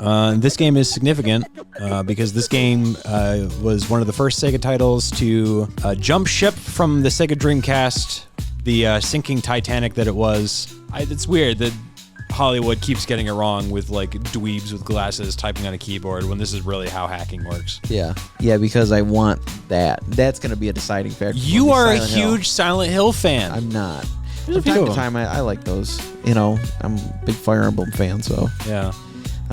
This game is significant because this game was one of the first Sega titles to jump ship from the Sega Dreamcast, the sinking Titanic that it was. It's weird that Hollywood keeps getting it wrong with like dweebs with glasses typing on a keyboard when this is really how hacking works. Yeah, because I want that. That's going to be a deciding factor. You are a huge Silent Hill fan. I'm not. There's From time to time, I like those. You know, I'm a big Fire Emblem fan, so. Yeah.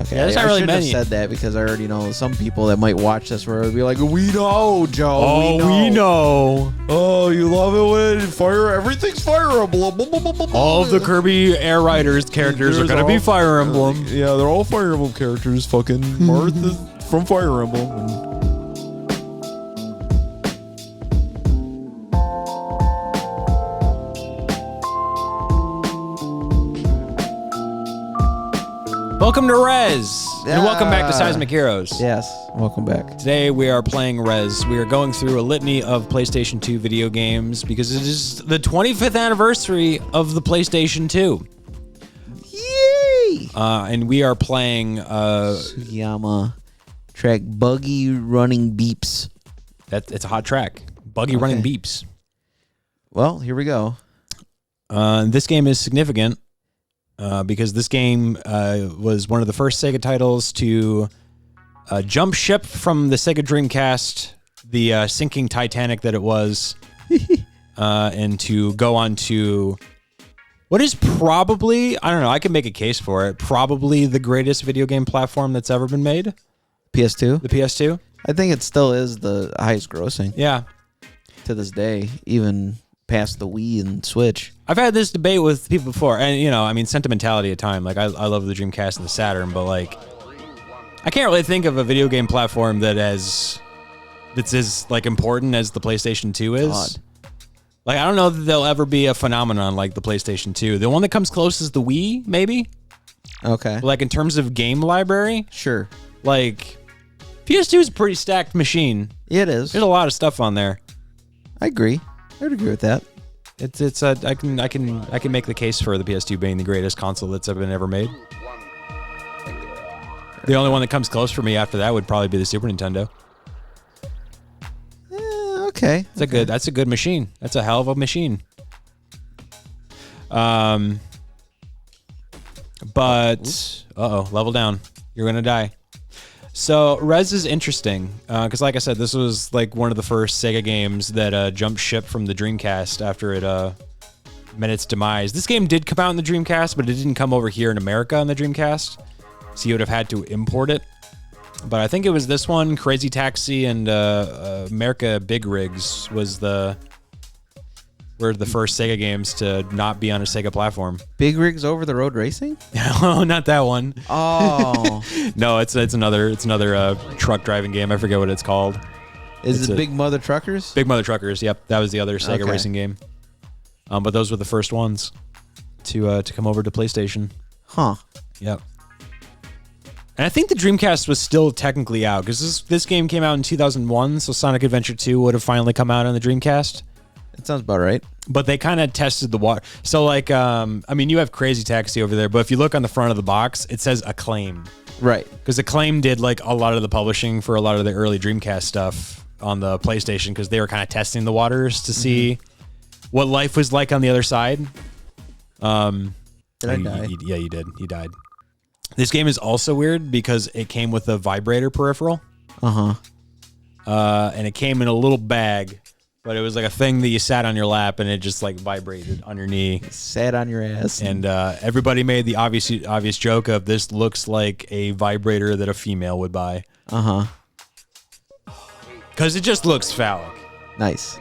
Okay, yeah, I shouldn't have said that because I already know some people that might watch this where it would be like, we know, Joe. Oh, we know. Oh, you love it when everything's Fire Emblem. All of the Kirby Air Riders characters are going to be Fire Emblem. Yeah, they're all Fire Emblem characters. Fucking Marth is from Fire Emblem. Welcome to Rez, and welcome back to Seismic Heroes. Yes, welcome back. Today we are playing Rez. We are going through a litany of PlayStation 2 video games because it is the 25th anniversary of the PlayStation 2. Yay! And we are playing Sugiyama track Buggy Running Beeps. It's a hot track. Buggy Running Beeps. Well, here we go. This game is significant. Because this game was one of the first Sega titles to jump ship from the Sega Dreamcast, the sinking Titanic that it was, and to go on to what is probably, I don't know, I can make a case for it, probably the greatest video game platform that's ever been made. PS2? The PS2? I think it still is the highest grossing. Yeah. To this day, even past the Wii and Switch. I've had this debate with people before, and you know, I mean, sentimentality at time. Like, I love the Dreamcast and the Saturn, but like, I can't really think of a video game platform that's as like important as the PlayStation 2 is. God. Like, I don't know that there'll ever be a phenomenon like the PlayStation 2. The one that comes close is the Wii, maybe. Okay. Like in terms of game library, sure. Like, PS2 is a pretty stacked machine. It is. There's a lot of stuff on there. I agree. I would agree with that. I can make the case for the PS2 being the greatest console that's ever made. The only one that comes close for me after that would probably be the Super Nintendo. Okay. That's a good machine. That's a hell of a machine. But level down. You're gonna die. So Rez is interesting because, like I said, this was like one of the first Sega games that jumped ship from the Dreamcast after it met its demise. This game did come out in the Dreamcast, but it didn't come over here in America on the Dreamcast, so you would have had to import it. But I think it was this one, Crazy Taxi and America Big Rigs were the first Sega games to not be on a Sega platform. Big Rigs Over the Road Racing? Oh, not that one. Oh. No, it's another truck driving game. I forget what it's called. Is it Big Mother Truckers? Big Mother Truckers, yep. That was the other Sega racing game. But those were the first ones to come over to PlayStation. Huh. Yep. And I think the Dreamcast was still technically out because this game came out in 2001, so Sonic Adventure 2 would have finally come out on the Dreamcast. That sounds about right. But they kind of tested the water. So, like, I mean, you have Crazy Taxi over there, but if you look on the front of the box, it says Acclaim. Right. Because Acclaim did, like, a lot of the publishing for a lot of the early Dreamcast stuff on the PlayStation because they were kind of testing the waters to see what life was like on the other side. Did I die? Yeah, you did. You died. This game is also weird because it came with a vibrator peripheral. Uh-huh. And it came in a little bag. But it was like a thing that you sat on your lap and it just like vibrated on your knee. Sat on your ass. And everybody made the obvious joke of this looks like a vibrator that a female would buy. Uh-huh. Because it just looks phallic. Nice.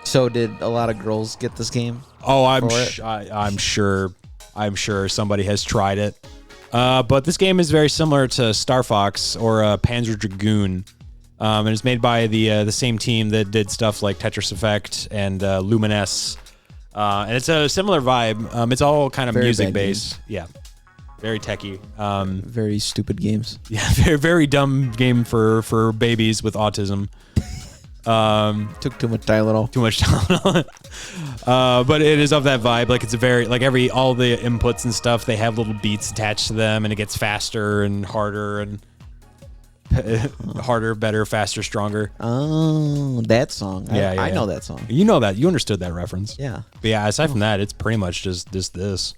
So did a lot of girls get this game? Oh, I'm sure somebody has tried it. But this game is very similar to Star Fox or Panzer Dragoon. And it's made by the same team that did stuff like Tetris Effect and Lumines. And it's a similar vibe. It's all kind of music based. Yeah. Very techie. Very stupid games. Yeah, very, very dumb game for babies with autism. Took too much Tylenol. Too much Tylenol. But it is of that vibe. Like it's a very like all the inputs and stuff. They have little beats attached to them, and it gets faster and harder and harder, better, faster, stronger. Oh, that song. Yeah, I know that song. You know that. You understood that reference. Yeah. But yeah, aside from that, it's pretty much just this.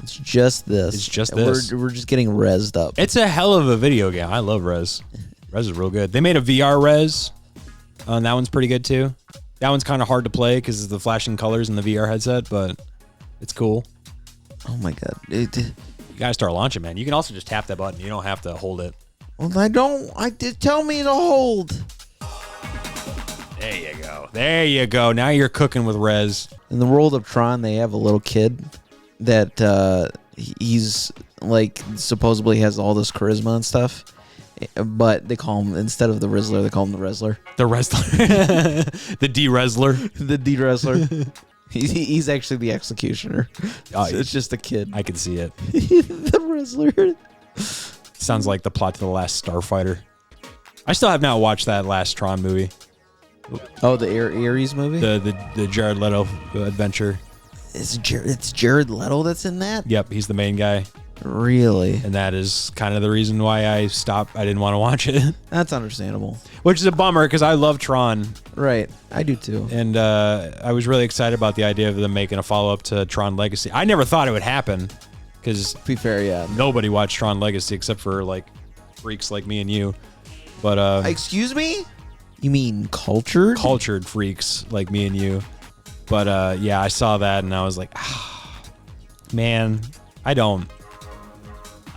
It's just this. It's just this. We're just getting rezzed up. It's a hell of a video game. I love Rez. Rez is real good. They made a VR Rez. And that one's pretty good too. That one's kind of hard to play because of the flashing colors in the VR headset, but it's cool. Oh my god. You gotta start launching, man. You can also just tap that button. You don't have to hold it. Well, I don't. I did tell me to hold. There you go. There you go. Now you're cooking with Rez. In the world of Tron, they have a little kid that he's like supposedly has all this charisma and stuff. But they call him, instead of the Rizzler, they call him the Rezzler. The Rezzler. The D-Rezzler. The D-Rezzler. He's actually the executioner. Oh, So it's just a kid. I can see it. The Rizzler. Sounds like the plot to the last Starfighter. I still have not watched that last Tron movie. Oh, the Ares movie? The Jared Leto adventure. It's Jared Leto that's in that? Yep, he's the main guy. Really? And that is kind of the reason why I stopped. I didn't want to watch it. That's understandable. Which is a bummer because I love Tron. Right. I do too. And I was really excited about the idea of them making a follow-up to Tron Legacy. I never thought it would happen because, To be fair, yeah. nobody watched Tron Legacy except for like freaks like me and you. But Excuse me? You mean cultured? cultured freaks like me and you. But yeah, I saw that and I was like, man, I don't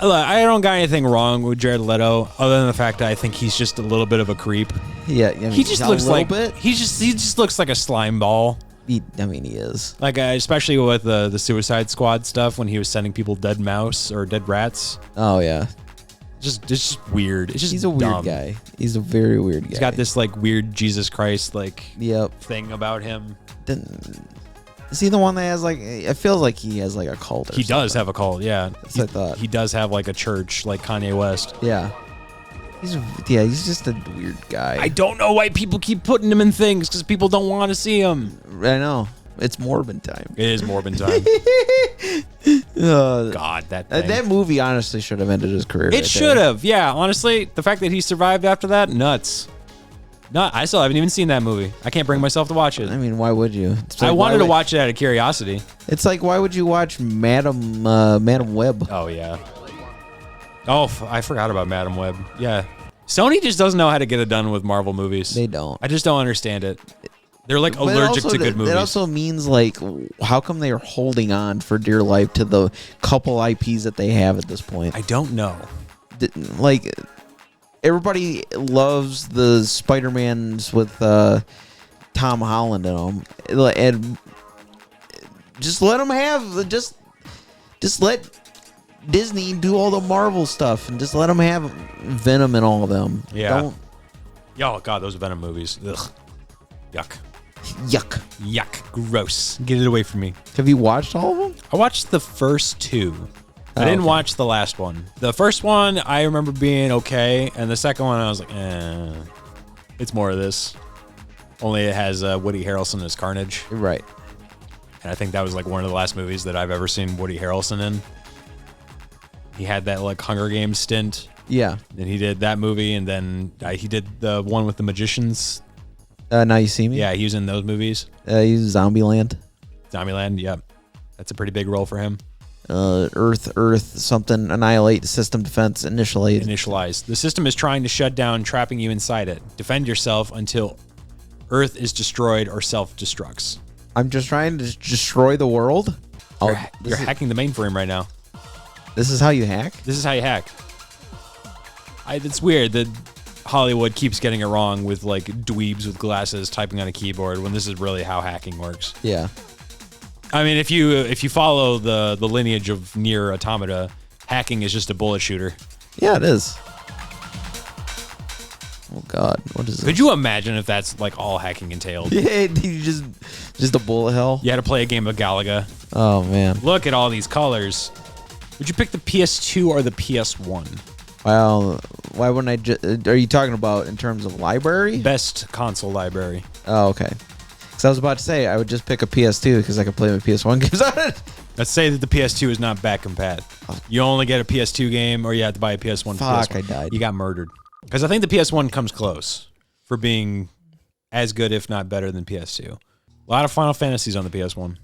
got anything wrong with Jared Leto other than the fact that I think he's just a little bit of a creep. Yeah, I mean, He just looks like bit. he just looks like a slime ball. He is. Like especially with the Suicide Squad stuff when he was sending people dead mouse or dead rats. Oh yeah. It's just weird. It's just He's a weird dumb. guy. He's a very weird guy. He's got this like weird Jesus Christ like Yep. thing about him. Is he the one that has like? It feels like he has like a cult. Or He does something. have a cult, yeah. That's what I thought. He does have like a church like Kanye West. Yeah. He's just a weird guy. I don't know why people keep putting him in things because people don't want to see him. I know. It's Morbin time. It is Morbin time. Uh, God, that thing. that movie honestly should have ended his career. It should have. Yeah, honestly, the fact that he survived after that, nuts. I still haven't even seen that movie. I can't bring myself to watch it. I mean, why would you? It's I like, wanted why to would- watch it out of curiosity. It's like, why would you watch Madam Web? Oh, yeah. Oh, I forgot about Madam Web. Yeah. Sony just doesn't know how to get it done with Marvel movies. They don't. I just don't understand it. They're like But allergic also, to good movies. It also means like, how come they are holding on for dear life to the couple IPs that they have at this point? I don't know. Like, everybody loves the Spider-Mans with Tom Holland in them, and just let them have just let Disney do all the Marvel stuff, and just let them have Venom in all of them. Yeah. Oh, God, those Venom movies. Ugh. Yuck. Yuck. Yuck. Gross. Get it away from me. Have you watched all of them? I watched the first two. I didn't watch the last one. The first one, I remember being okay. And the second one, I was like, it's more of this. Only it has Woody Harrelson as Carnage. Right. And I think that was like one of the last movies that I've ever seen Woody Harrelson in. He had that like Hunger Games stint. Yeah. And he did that movie. And then he did the one with the magicians. Now You See Me? Yeah, he was in those movies. He's Zombieland. Zombieland, yep. That's a pretty big role for him. Earth, something, annihilate, system defense, initially. Initialize. The system is trying to shut down, trapping you inside it. Defend yourself until Earth is destroyed or self-destructs. I'm just trying to destroy the world. You're hacking the mainframe right now. This is how you hack? This is how you hack. It's weird that Hollywood keeps getting it wrong with like dweebs with glasses typing on a keyboard when this is really how hacking works. Yeah. I mean, if you follow the lineage of Nier Automata, hacking is just a bullet shooter. Yeah, it is. Oh God, what is it? Could you imagine if that's like all hacking entailed? Yeah, you just a bullet hell. You had to play a game of Galaga. Oh man. Look at all these colors. Would you pick the PS2 or the PS1? Well, Why wouldn't I just... Are you talking about in terms of library? Best console library. Oh, okay. Because I was about to say, I would just pick a PS2 because I could play my PS1 games on it. Let's say that the PS2 is not back compat. You only get a PS2 game, or you have to buy a PS1. Fuck, PS1. I died. You got murdered. Because I think the PS1 comes close for being as good, if not better, than PS2. A lot of Final Fantasies on the PS1.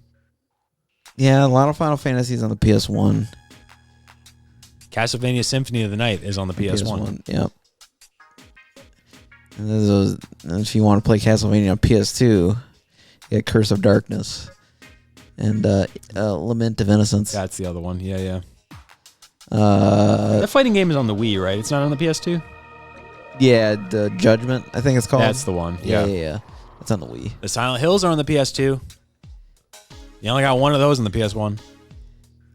Yeah, a lot of Final Fantasies on the PS1. Castlevania Symphony of the Night is on the PS1. Yep. And if you want to play Castlevania on PS2, you get Curse of Darkness and Lament of Innocence. That's the other one. Yeah. The fighting game is on the Wii, right? It's not on the PS2? Yeah, the Judgment, I think it's called. That's the one. Yeah. It's on the Wii. The Silent Hills are on the PS2. You only got one of those on the PS1.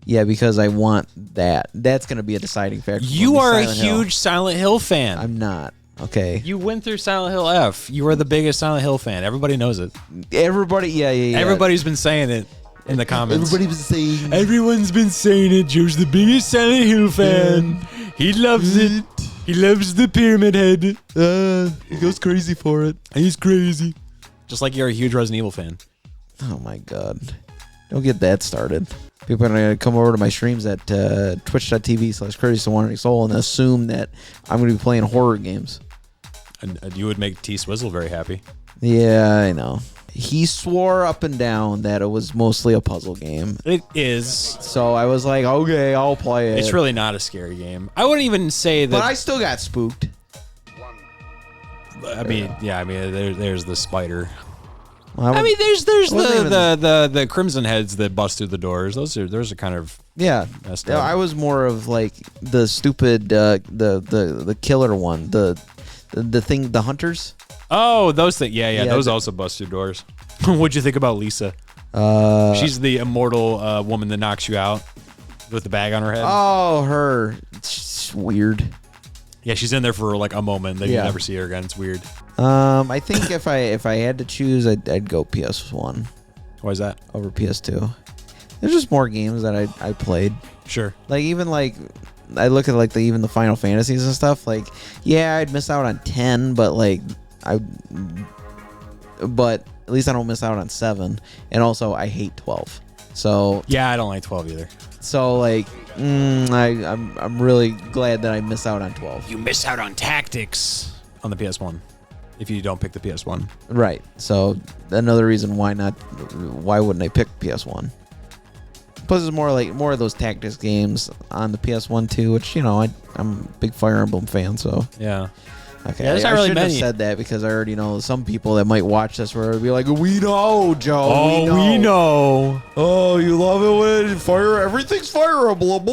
Yeah, because I want that. That's going to be a deciding factor. You are a huge Silent Hill fan. I'm not. Okay. You went through Silent Hill F. You are the biggest Silent Hill fan. Everybody knows it. Everybody, yeah. Everybody's been saying it in the comments. Everyone's been saying it. Joe's the biggest Silent Hill fan. He loves it. He loves the Pyramid Head. He goes crazy for it. He's crazy. Just like you're a huge Resident Evil fan. Oh my god. Don't get that started. People are going to come over to my streams at twitch.tv/CourtesyToWandering Soul and assume that I'm going to be playing horror games. And you would make T Swizzle very happy. Yeah, I know. He swore up and down that it was mostly a puzzle game. It is. So I was like, okay, I'll play it. It's really not a scary game. I wouldn't even say that. But I still got spooked. I mean, there's the spider. Well, I mean, there's the Crimson Heads that bust through the doors. Those are kind of messed up. I was more of like the stupid the killer one, the thing, the hunters. Oh, those things. Yeah. Those also bust through doors. What'd you think about Lisa? She's the immortal woman that knocks you out with the bag on her head. Oh, her. It's weird. Yeah, she's in there for like a moment. Then you never see her again. It's weird. I think if I had to choose, I'd go PS1. Why is that? Over PS2. There's just more games that I played. Sure. Like even like I look at like even the Final Fantasies and stuff. Like I'd miss out on 10, but like but at least I don't miss out on 7. And also I hate 12. So yeah, I don't like 12 either. So like I'm really glad that I miss out on 12. You miss out on tactics on the PS1 if you don't pick the PS1. Right. So another reason why wouldn't I pick PS1? Plus there's more of those tactics games on the PS1 too, which I'm a big Fire Emblem fan, so yeah. Okay, yeah, I shouldn't have said that because I already know some people that might watch this where it'd be like, we know, Joe. Oh, we know. Oh, you love it when everything's Fire Emblem.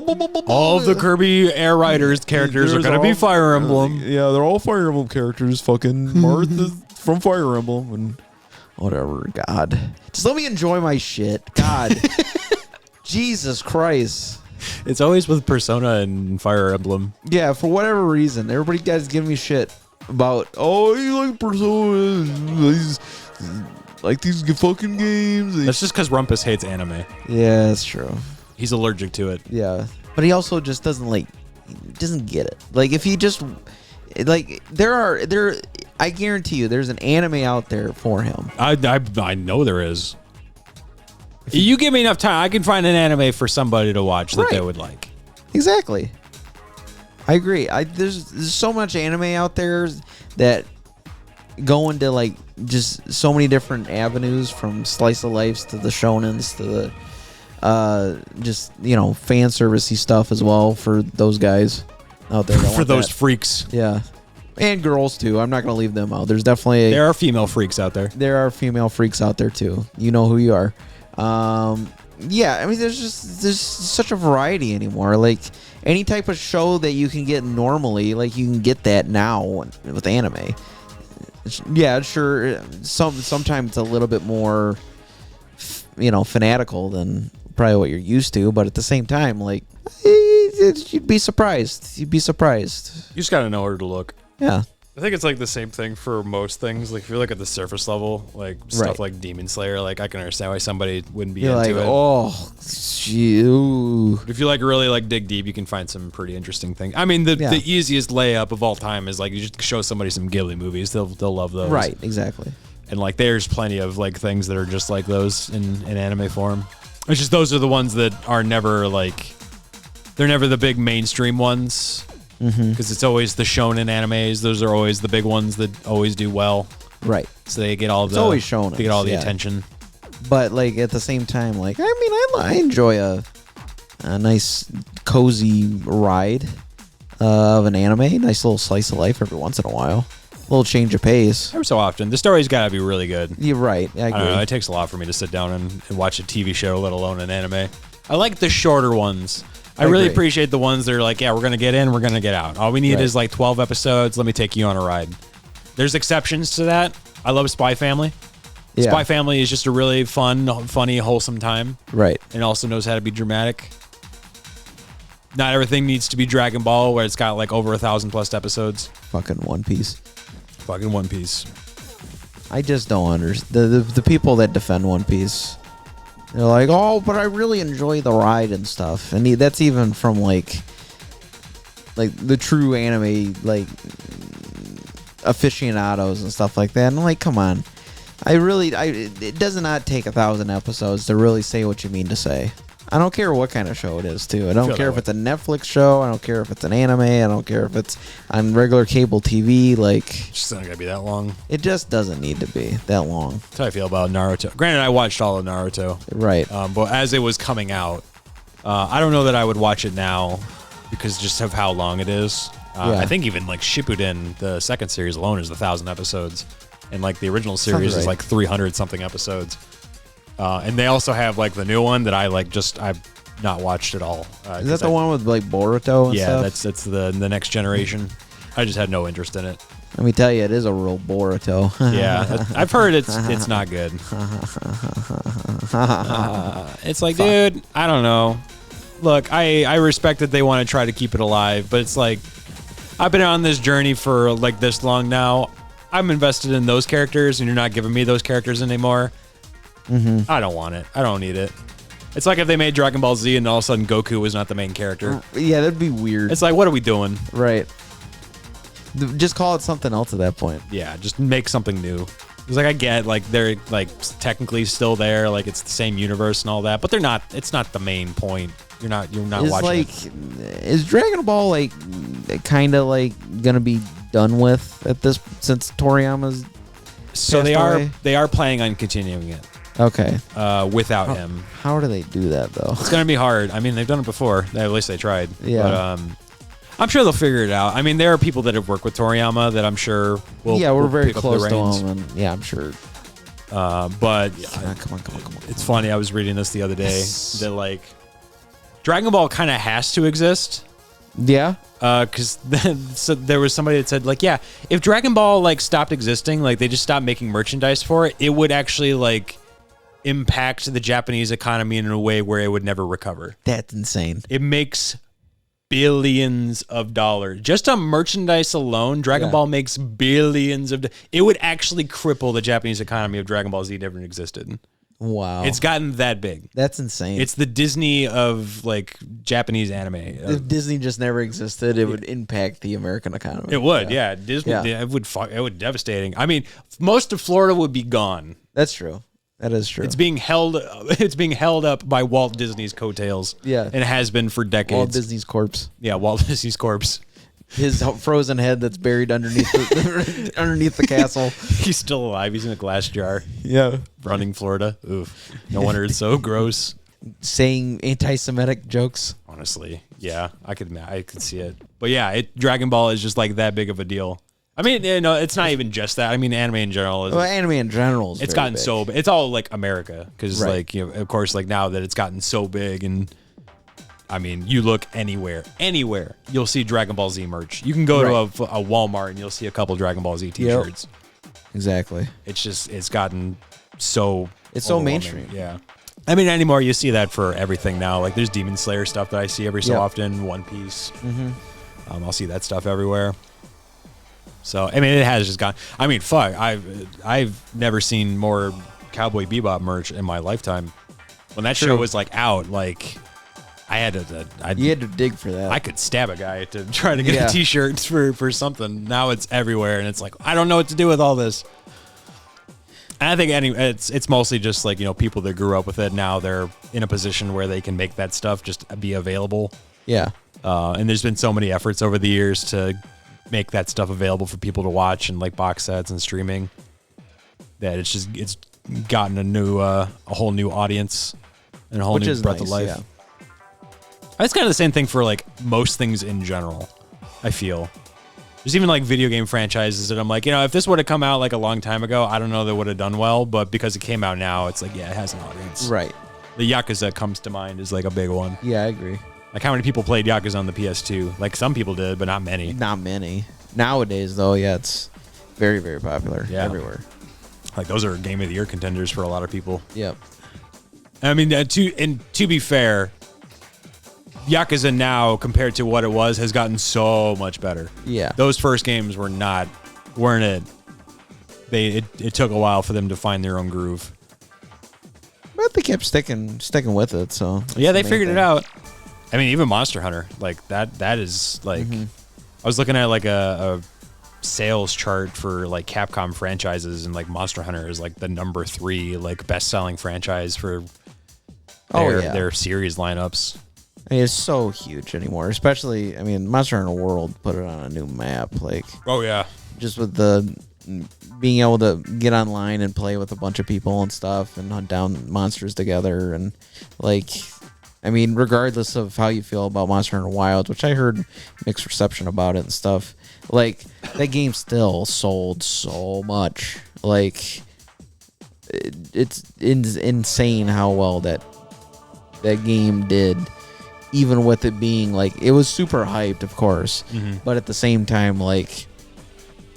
All of the Kirby Air Riders characters are going to be Fire Emblem. Yeah, they're all Fire Emblem characters. Fucking Marth is from Fire Emblem and whatever. God, just let me enjoy my shit. God, Jesus Christ. It's always with Persona and Fire Emblem. Yeah, for whatever reason, everybody guys giving me shit about, oh, you like Persona, these fucking games. That's just because Rumpus hates anime. Yeah, that's true. He's allergic to it. Yeah, but he also just doesn't get it. Like if he just like I guarantee you, there's an anime out there for him. I know there is. You give me enough time, I can find an anime for somebody to watch that they would like. Exactly. I agree. There's so much anime out there that go into like just so many different avenues, from slice of life to the shonens to the just fan servicey stuff as well for those guys out there. For those freaks. Yeah. And girls too. I'm not gonna leave them out. There are female freaks out there. There are female freaks out there too. You know who you are. Yeah, I mean, there's such a variety anymore. Like any type of show that you can get normally, like you can get that now with anime. Yeah, sure. Sometimes it's a little bit more, fanatical than probably what you're used to. But at the same time, like you'd be surprised. You just gotta know where to look. Yeah. I think it's like the same thing for most things. Like if you look at the surface level, like stuff like Demon Slayer, like I can understand why somebody wouldn't be into it. Oh, you. If you like really like dig deep, you can find some pretty interesting things. I mean, the easiest layup of all time is like you just show somebody some Ghibli movies. They'll love those. Right, exactly. And like there's plenty of like things that are just like those in anime form. It's just those are the ones that are never like they're never the big mainstream ones. Because it's always the shonen animes; those are always the big ones that always do well. Right. So they get all it's always shonen. They get all the attention. But like at the same time, like I enjoy a nice cozy ride of an anime, nice little slice of life every once in a while, a little change of pace. Every so often, the story's got to be really good. You're right. I agree. I don't know, it takes a lot for me to sit down and watch a TV show, let alone an anime. I like the shorter ones. I really appreciate the ones that are like, yeah, we're going to get in, we're going to get out. All we need is like 12 episodes. Let me take you on a ride. There's exceptions to that. I love Spy Family. Yeah. Spy Family is just a really fun, funny, wholesome time. Right. And also knows how to be dramatic. Not everything needs to be Dragon Ball, where it's got like over 1,000+ episodes. Fucking One Piece. Fucking One Piece. I just don't understand. The people that defend One Piece... They're like, oh, but I really enjoy the ride and stuff. And that's even from, like the true anime, like, aficionados and stuff like that. And I'm like, come on. It does not take 1,000 episodes to really say what you mean to say. I don't care what kind of show it is, too. I don't care if it's a Netflix show. I don't care if it's an anime. I don't care if it's on regular cable TV. Like, it's just not going to be that long. It just doesn't need to be that long. That's how I feel about Naruto. Granted, I watched all of Naruto. Right. But as it was coming out, I don't know that I would watch it now because just of how long it is. I think even like Shippuden, the second series alone, is 1,000 episodes. And like the original series is like 300-something episodes. And they also have like the new one that I've not watched at all. Is that the one with like Boruto and stuff? Yeah, that's the next generation. I just had no interest in it. Let me tell you, it is a real Boruto. Yeah, I've heard it's not good. It's like, dude, I don't know. Look, I respect that they want to try to keep it alive, but it's like I've been on this journey for like this long now. I'm invested in those characters, and you're not giving me those characters anymore. I don't want it. I don't need it. It's like if they made Dragon Ball Z and all of a sudden Goku was not the main character. Yeah, that'd be weird. It's like, what are we doing? Right. Just call it something else at that point. Yeah, just make something new. It's like I get like they're like technically still there, like it's the same universe and all that, but they're not. It's not the main point. You're not watching. Is Dragon Ball like kind of like gonna be done with at this since Toriyama's? So they are planning on continuing it. Okay. Without him. How do they do that though? It's gonna be hard. I mean, they've done it before. At least they tried. Yeah. But, I'm sure they'll figure it out. I mean, there are people that have worked with Toriyama that I'm sure will. Yeah, we're very close to him, and yeah, I'm sure. But come on. It's funny. I was reading this the other day that like Dragon Ball kind of has to exist. Yeah. Because so there was somebody that said like, yeah, if Dragon Ball like stopped existing, like they just stopped making merchandise for it, it would actually like impact the Japanese economy in a way where it would never recover. That's insane. It makes billions of dollars just on merchandise alone. Dragon Ball makes billions of. It would actually cripple the Japanese economy if Dragon Ball Z never existed. Wow, it's gotten that big. That's insane. It's the Disney of like Japanese anime. If Disney just never existed, it would impact the American economy. It would, yeah. Disney, it would devastating. I mean, most of Florida would be gone. That's true. That is true. It's being held up by Walt Disney's coattails. Yeah, and it has been for decades. Walt Disney's corpse. Yeah, Walt Disney's corpse. His frozen head that's buried underneath the castle. He's still alive. He's in a glass jar. Yeah, running Florida. Oof. No wonder it's so gross. Saying anti-Semitic jokes. Honestly, yeah, I could see it. But yeah, Dragon Ball is just like that big of a deal. I mean, it's not even just that. I mean, anime in general is. Well, anime in general is. It's very gotten big. so big. It's all like America because, like, of course, like now that it's gotten so big, and I mean, you look anywhere, you'll see Dragon Ball Z merch. You can go to a Walmart and you'll see a couple Dragon Ball Z T-shirts. Yep. Exactly. It's gotten so. It's so mainstream. Yeah. I mean, anymore you see that for everything now. Like, there's Demon Slayer stuff that I see every so often. One Piece. I'll see that stuff everywhere. So I mean, it has just gone. I mean, fuck. I've never seen more Cowboy Bebop merch in my lifetime. When that show was like out, like I had to. You had to dig for that. I could stab a guy to try to get a T-shirt for something. Now it's everywhere, and it's like I don't know what to do with all this. And I think it's mostly just like, you know, people that grew up with it. Now they're in a position where they can make that stuff just be available. Yeah. And there's been so many efforts over the years to make that stuff available for people to watch and like box sets and streaming that it's gotten a whole new audience and a whole new breath of life. Yeah. It's kind of the same thing for like most things in general, I feel. There's even like video game franchises that I'm like, you know, if this would have come out like a long time ago, I don't know that would have done well, but because it came out now, it's like, yeah, it has an audience. Right. The Yakuza comes to mind is like a big one. Yeah, I agree. Like how many people played Yakuza on the PS2? Like some people did, but not many. Not many. Nowadays, though, yeah, it's very, very popular everywhere. Like those are Game of the Year contenders for a lot of people. Yep. I mean, to be fair, Yakuza now compared to what it was has gotten so much better. Yeah. Those first games weren't it. It took a while for them to find their own groove. But they kept sticking with it, so yeah, they figured it out. I mean, even Monster Hunter, like that is like I was looking at like a sales chart for like Capcom franchises, and like Monster Hunter is like the number 3 like best-selling franchise for their series lineups. I mean, it's so huge anymore, especially, I mean, Monster Hunter World put it on a new map. Like, oh, yeah. Just with the being able to get online and play with a bunch of people and stuff and hunt down monsters together. And, like, I mean, regardless of how you feel about Monster Hunter Wilds, which I heard mixed reception about it and stuff, like, that game still sold so much. Like, it's insane how well that game did. Even with it being like, it was super hyped, of course, but at the same time, like,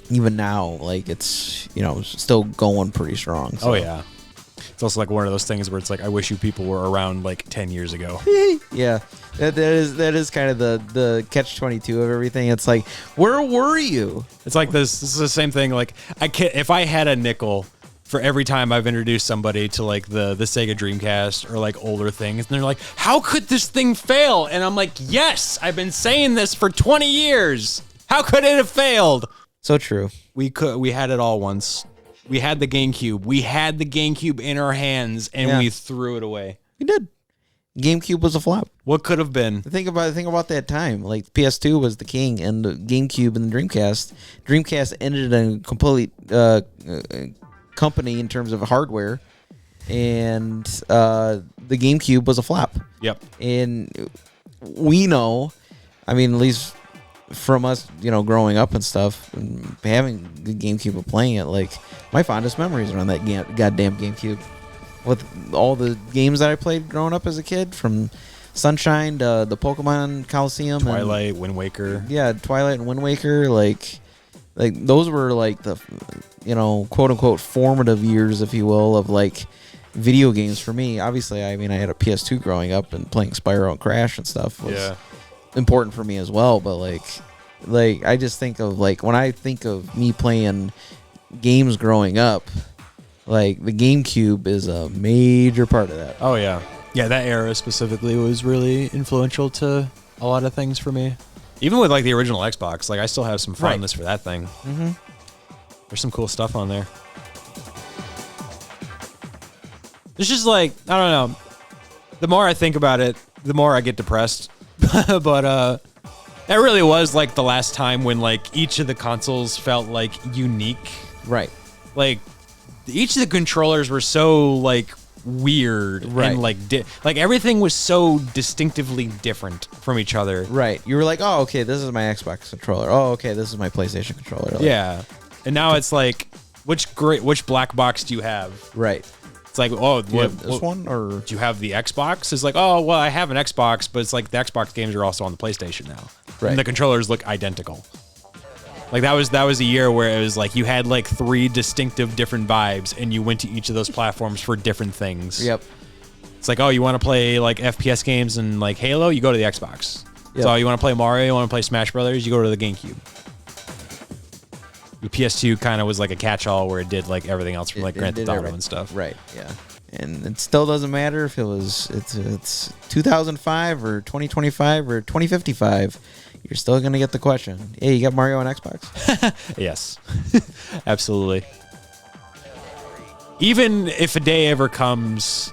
even now, like, it's, you know, still going pretty strong. So. Oh yeah, it's also like one of those things where it's like, I wish you people were around like 10 years ago. Yeah, that is kind of the catch-22 of everything. It's like, where were you? It's like this is the same thing. Like, if I had a nickel for every time I've introduced somebody to like the Sega Dreamcast or like older things, and they're like, how could this thing fail? And I'm like, yes, I've been saying this for 20 years. How could it have failed? So true. We had it all once. We had the GameCube. We had the GameCube in our hands, and we threw it away. We did. GameCube was a flop. What could have been? Think about that time. Like, PS2 was the king, and the GameCube and the Dreamcast. Dreamcast ended in a complete company in terms of hardware, and the GameCube was a flop. Yep. And we know, I mean, at least from us, you know, growing up and stuff, and having the GameCube and playing it, like, my fondest memories are on that goddamn GameCube. With all the games that I played growing up as a kid, from Sunshine to the Pokemon Coliseum, Twilight, Wind Waker. Yeah, Twilight and Wind Waker, like those were like the, you know, quote unquote formative years, if you will, of like video games for me. Obviously, I mean, I had a PS2 growing up, and playing Spyro and Crash and stuff was important for me as well. But like I just think of, like, when I think of me playing games growing up, like, the GameCube is a major part of that. Oh yeah, yeah. That era specifically was really influential to a lot of things for me. Even with like the original Xbox, like, I still have some fondness for that thing. There's some cool stuff on there. It's just like, I don't know. The more I think about it, the more I get depressed. But that really was like the last time when like each of the consoles felt like unique. Right. Like, each of the controllers were so like weird, and like like everything was so distinctively different from each other. Right. You were like, oh, okay, this is my Xbox controller. Oh, okay, this is my PlayStation controller. Like, yeah. And now it's like, which black box do you have? Right. It's like, oh, this one, or do you have the Xbox? It's like, oh, well, I have an Xbox, but it's like the Xbox games are also on the PlayStation now. Right. And the controllers look identical. Like, that was a year where it was like you had like 3 distinctive different vibes, and you went to each of those platforms for different things. Yep. It's like, oh, you want to play like FPS games and like Halo, you go to the Xbox. Yep. So you want to play Mario, you want to play Smash Brothers, you go to the GameCube. The PS2 kind of was like a catch-all where it did like everything else from like Grand Theft Auto and stuff. Right. Yeah. And it still doesn't matter if it's 2005 or 2025 or 2055. You're still gonna get the question. Hey, you got Mario on Xbox? Yes, absolutely. Even if a day ever comes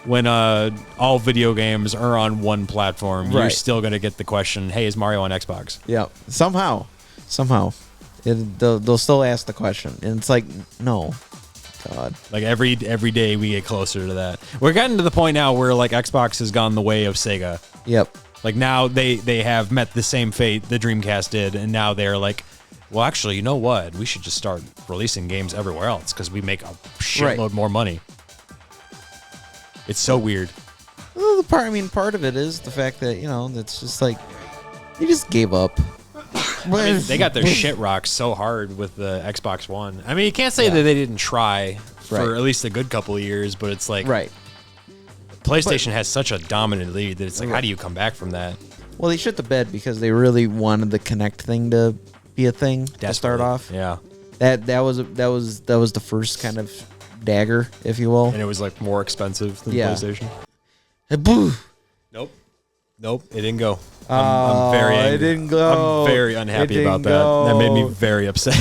when all video games are on one platform, you're still gonna get the question, "Hey, is Mario on Xbox?" Yeah. Somehow, they'll still ask the question, and it's like, no. God. Like every day we get closer to that. We're getting to the point now where like Xbox has gone the way of Sega. Yep. Like now they have met the same fate the Dreamcast did, and now they're like, well, actually, you know what? We should just start releasing games everywhere else because we make a shitload more money. It's so weird. Well, part of it is the fact that it's just like they just gave up. I mean, they got their shit rocked so hard with the Xbox One. I mean, you can't say that they didn't try for at least a good couple of years, but it's like PlayStation has such a dominant lead that it's like, how do you come back from that? Well, they shit the bed because they really wanted the Kinect thing to be a thing to start off. Yeah, that was the first kind of dagger, if you will, and it was like more expensive than PlayStation. Nope, it didn't go. I'm very angry. It didn't go. I'm very unhappy about that. That made me very upset.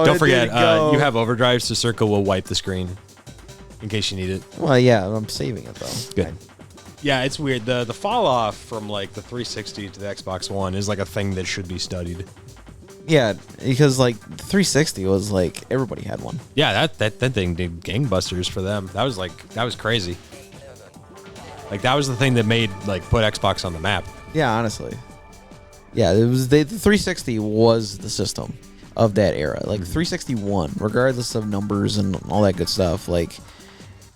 Don't forget, you have overdrive, so Circle will wipe the screen in case you need it. Well, yeah, I'm saving it though. Good. Yeah, it's weird. The fall off from like the 360 to the Xbox One is like a thing that should be studied. Yeah, because like 360 was like everybody had one. Yeah, that thing did gangbusters for them. That was crazy. Like that was the thing that made put Xbox on the map. Yeah, honestly. Yeah, it was the 360 was the system of that era. Like 361, regardless of numbers and all that good stuff. Like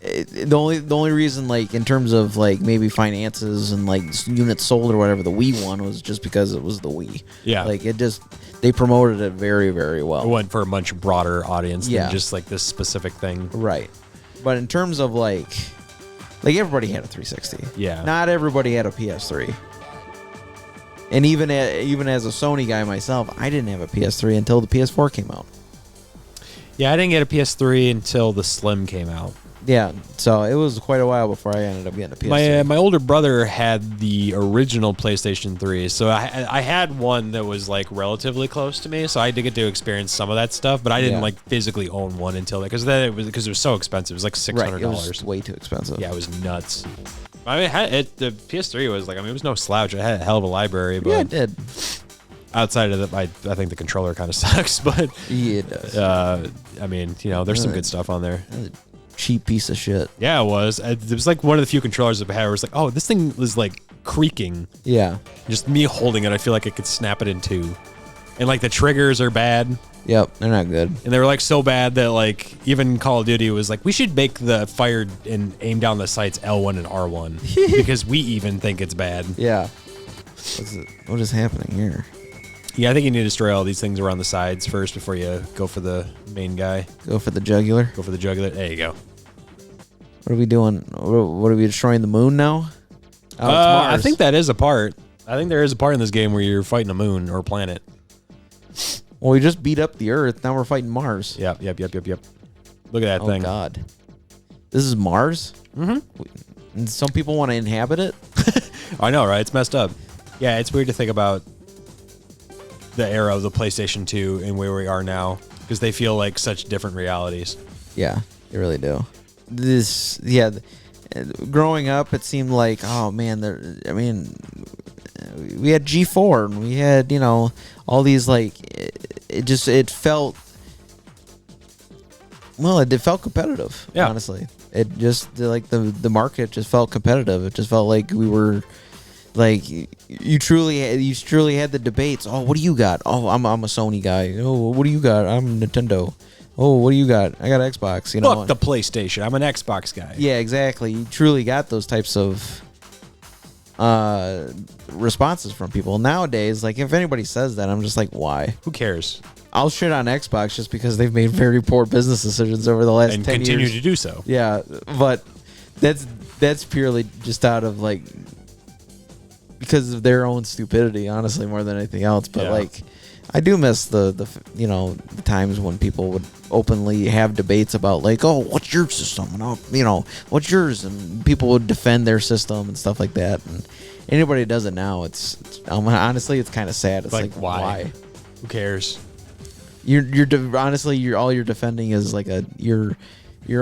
the only reason in terms of maybe finances and units sold or whatever, the Wii one was just because it was the Wii. Yeah. They promoted it very, very well. It went for a much broader audience than just this specific thing. Right. But in terms of everybody had a 360. Yeah. Not everybody had a PS3. And even as a Sony guy myself, I didn't have a PS3 until the PS4 came out. Yeah, I didn't get a PS3 until the Slim came out. Yeah, so it was quite a while before I ended up getting a PS3. My older brother had the original PlayStation 3, so I had one that was relatively close to me, so I did get to experience some of that stuff, but I didn't physically own one until because it was so expensive. It was $600. Right, it was way too expensive. Yeah, it was nuts. I mean, the PS3 was it was no slouch. It had a hell of a library, but yeah, it did. Outside of that, I think the controller kind of sucks, but yeah, it does. I mean, there's some good stuff on there. Cheap piece of shit. Yeah, it was. It was one of the few controllers I've had where it's oh, this thing was creaking. Yeah. Just me holding it, I feel like I could snap it in two. And the triggers are bad. Yep, they're not good. And they were so bad that even Call of Duty was we should make the fire and aim down the sights L1 and R1 because we even think it's bad. Yeah. What is happening here? Yeah, I think you need to destroy all these things around the sides first before you go for the main guy. Go for the jugular? Go for the jugular. There you go. What are we doing? What are we destroying the moon now? Oh, it's Mars. I think that is a part. I think there is a part in this game where you're fighting a moon or a planet. Well, we just beat up the Earth. Now we're fighting Mars. Yep. Look at that thing. Oh, God. This is Mars? Mm-hmm. And some people want to inhabit it? I know, right? It's messed up. Yeah, it's weird to think about the era of the PlayStation 2 and where we are now because they feel like such different realities. Yeah, they really do. Growing up, it seemed like, oh man, we had G4 and we had, all these it felt competitive. Yeah. Honestly, it just the market just felt competitive. It just felt like we were you truly had the debates. Oh, what do you got? Oh, I'm a Sony guy. Oh, what do you got? I'm Nintendo. Oh, what do you got? I got Xbox. Fuck the PlayStation. I'm an Xbox guy. Yeah, exactly. You truly got those types of responses from people. Nowadays, if anybody says that, I'm just why? Who cares? I'll shit on Xbox just because they've made very poor business decisions over the last 10 years. And continue to do so. Yeah, but that's purely just out of because of their own stupidity, honestly, more than anything else. But Yeah. like, I do miss the the times when people would openly have debates about like, oh, what's your system, and what's yours, and people would defend their system and stuff like that. And anybody that does it now, it's honestly, it's kind of sad. It's like why? Who cares? Honestly, all you're defending is like your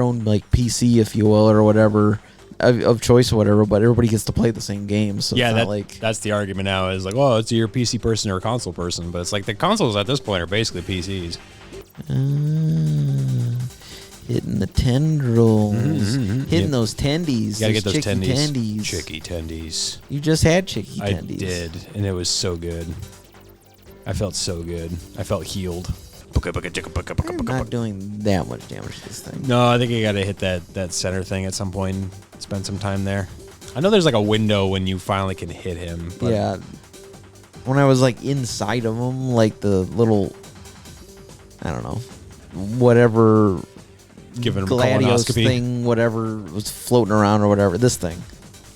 own like PC, if you will, or whatever of choice or whatever. But everybody gets to play the same game, so Yeah, it's not that's the argument now. Is like, oh, it's your PC person or a console person, but it's like the consoles at this point are basically PCs. Hitting the tendrils, hitting Yeah. those tendies. You gotta get those chicky tendies. Chicky tendies. You just had chicky I tendies. did, and it was so good. I felt so good. I felt healed. I'm not doing that much damage to this thing. No, I think you gotta hit that center thing at some point and spend some time there. I know there's like a window when you finally can hit him. But Yeah. When I was like inside of him, like the little, I don't know, whatever, giving him a Gladius colonoscopy. thing, whatever was floating around or whatever. This thing,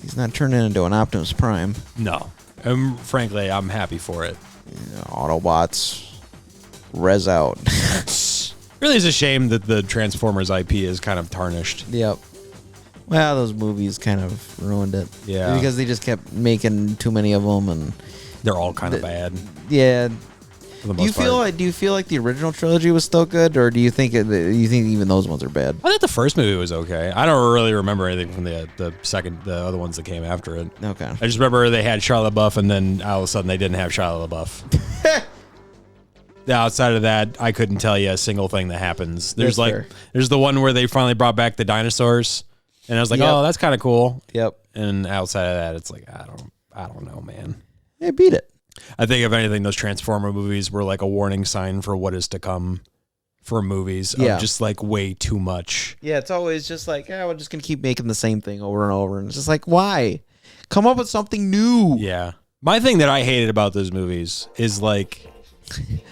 he's not turning into an Optimus Prime. No. Frankly, I'm happy for it. Autobots, res out. Really, is a shame that the Transformers IP is kind of tarnished. Yep. Well, those movies kind of ruined it. Yeah. Because they just kept making too many of them, and They're all kind of bad. yeah. For the Do you most part. feel like the original trilogy was still good, or do you think even those ones are bad? I think the first movie was okay. I don't really remember anything from the other ones that came after it. Okay. I just remember they had Shia LaBeouf, and then all of a sudden they didn't have Shia LaBeouf. Outside of that, I couldn't tell you a single thing that happens. There's That's fair. there's the one where they finally brought back the dinosaurs, and I was like, Yep. oh, that's kind of cool. Yep. And outside of that, it's like I don't know, man. Hey, beat it. I think if anything, those Transformer movies were like a warning sign for what is to come for movies. Yeah. Of just like way too much. Yeah, it's always just like, we're just gonna keep making the same thing over and over, and it's just like, why? Come up with something new. Yeah. My thing that I hated about those movies is like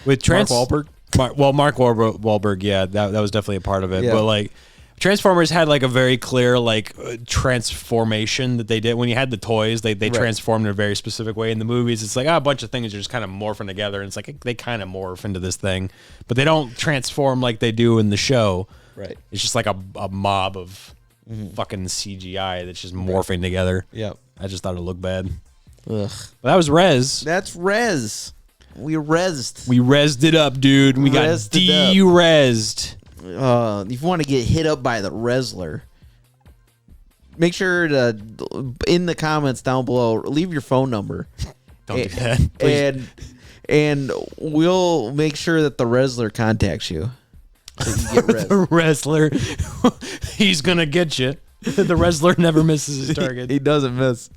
with Mark Wahlberg? Mark Wahlberg, yeah, that was definitely a part of it. Yeah. But like Transformers had like a very clear like transformation that they did. When you had the toys, they transformed in a very specific way. In the movies, it's like a bunch of things are just kind of morphing together, and it's like they kind of morph into this thing, but they don't transform like they do in the show. Right. It's just like a mob of fucking CGI that's just morphing together. Yep. I just thought it looked bad. Ugh. But that was Rez. That's res. We rezzed. We rezzed it up, dude. We got Rezzed it up. de-rezzed. If you want to get hit up by the Wrestler, make sure to in the comments down below leave your phone number. Don't do that. Please. And we'll make sure that the Wrestler contacts you. So you get rezzed. The wrestler, he's gonna get you. The wrestler never misses his target. He doesn't miss.